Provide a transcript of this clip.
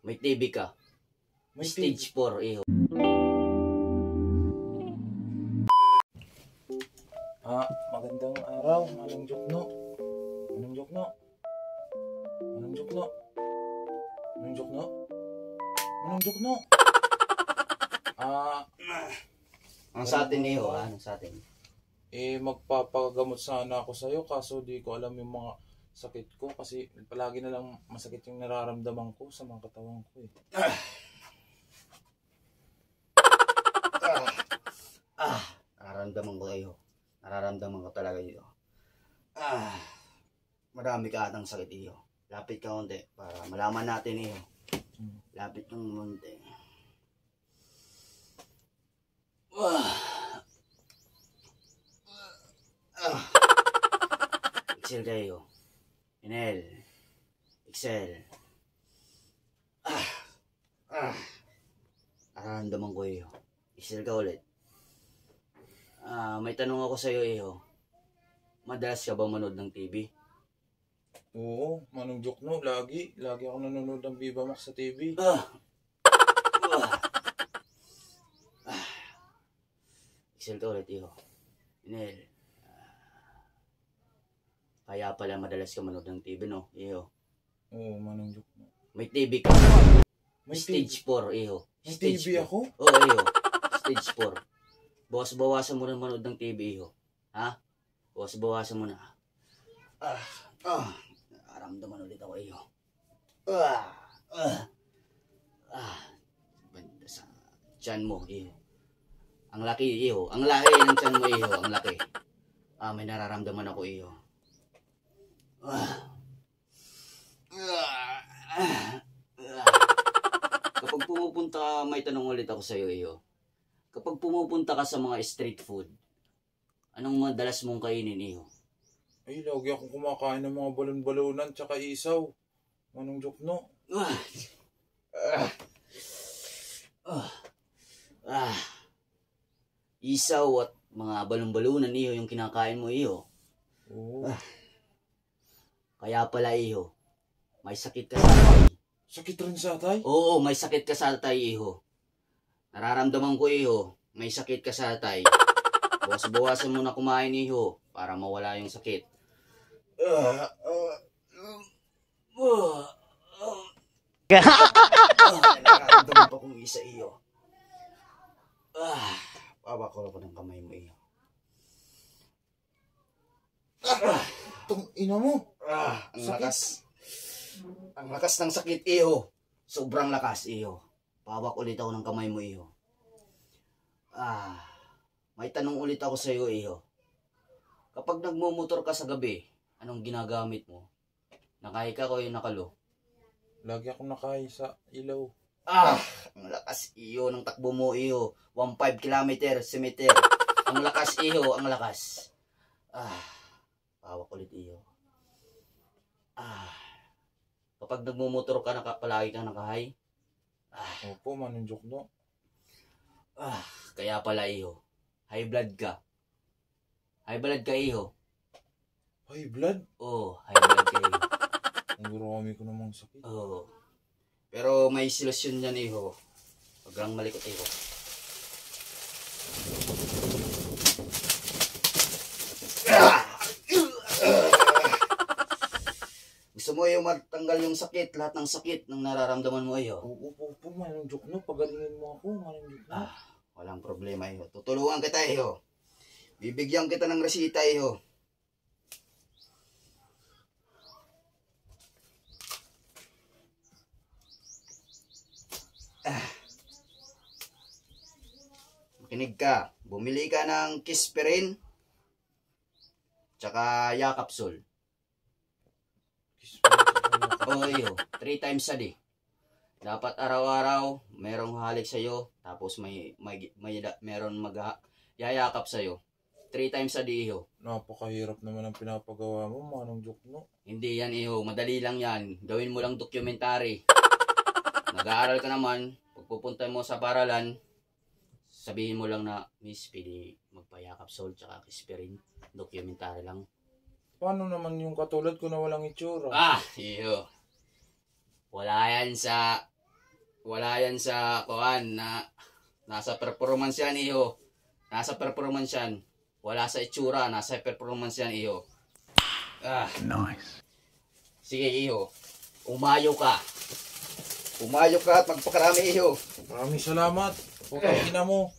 May TV ka. May Stage 4, iho. Magandang araw, Manong Jokno. Manong Jokno. Manong Jokno. Manong Jokno. Manong Jokno. Ang sa atin, iho, Ang sa atin. Magpapagamot sana ako sa'yo kaso di ko alam yung mga sakit ko kasi palagi na lang masakit yung nararamdaman ko sa mga katawan ko eh. Nararamdaman ko kayo. Nararamdaman ko talaga iyo. Marami ka atang sakit iyo. Lapit ka konti para malaman natin iyo. Lapit kang konti. Exhale kayo. Inhale. Exhale. Nararamdaman ko iyo. Exhale ka ulit. May tanong ako sa'yo, iho. Madalas ka ba manood ng TV? Oo, Manong Jokno, lagi ako nanonood ng Viva Max sa TV. Exhale ka ulit, iho. Inhale. Kaya pala madalas ka manood ng TV, no, iho? Oo, Manong Jokno. May TV ka. May Stage 4, iho. May Stage TV 4. ako? Oo, iho. Stage 4. Bawas-bawasan mo na manood ng TV, iho. Ha? Bawas-bawasan mo na. Nararamdaman ulit ako, iho. Banda sa tiyan mo, iho. Ang laki, iho. Ang laki ng tiyan mo, iho. Ang laki. May nararamdaman ako, iho. Kapag pumupunta ka, may tanong ulit ako sa'yo, iho. Kapag pumupunta ka sa mga street food, anong madalas mong kainin, iho? Ay, lagi akong kumakain ng mga balon-balonan tsaka isaw. Manong Jokno. Isaw at mga balon-balunan, iho, yung kinakain mo, iho. Oo. Kaya pala, iho, may sakit ka sa atay. Sakit rin sa atay? Oo, may sakit ka sa atay, iho. Nararamdaman ko, iho, may sakit ka sa atay. Bawas-bawasan mo na kumain, iho, para mawala yung sakit. Nararamdaman pa kong isa, iho. Pawak ko ng kamay mo, iho. Itong ina mo. Ang lakas. Ang lakas ng sakit, iho. Sobrang lakas, iho. Pawak ulit ako ng kamay mo, iho. May tanong ulit ako sa iyo, iho. Kapag nagmumotor ka sa gabi, anong ginagamit mo? Nakahi ka o yung nakalo? Lagi akong nakahi sa ilaw. Ang lakas, iho, ng takbo mo, iho. 1.5 kilometer, simeter. Ang lakas, iho, ang lakas. Pawak ulit, iho. Kapag nagmumotor ka, palagi kang nakahay? Opo, Manong Jokno. Kaya pala, iho. High blood ka. High blood ka, iho. High blood? Oo, high blood ka, iho. Ang durami ko namang sakit. Oo. Pero may solusyon yan, iho. Huwag lang malikot, iho. Gusto mo yung matanggal yung sakit, lahat ng sakit ng nararamdaman mo, iho? Opo, Manong Jokno. Pagalingin mo ako, Manong Jokno. Walang problema, iho. Tutulungan kita, iho. Bibigyan kita ng resita, iho. Makinig ka. Bumili ka ng Kispirin tsaka Yakapsul. Oo, iho. 3 times a day. Dapat araw-araw merong halik sa'yo, tapos meron yayakap sa'yo. 3 times a day, iho. Napakahirap naman ang pinapagawa mo, Manong Jokno. Hindi yan, iho. Madali lang yan. Gawin mo lang dokumentary. Nag-aaral ka naman, pagpupunta mo sa paralan, sabihin mo lang na, Miss, pwede magpayakap sol tsaka Kispirin. Dokumentary lang. Paano naman yung katulad ko na walang itsura? Iho. wala yan sa kuan na nasa performance yan, iho. Nasa performance yan. Wala sa itsura, nasa performance yan, iho. Nice. Sige, iho. Umayo ka. Umayo ka at magpakarami, iho. Maraming salamat. Putang ina mo.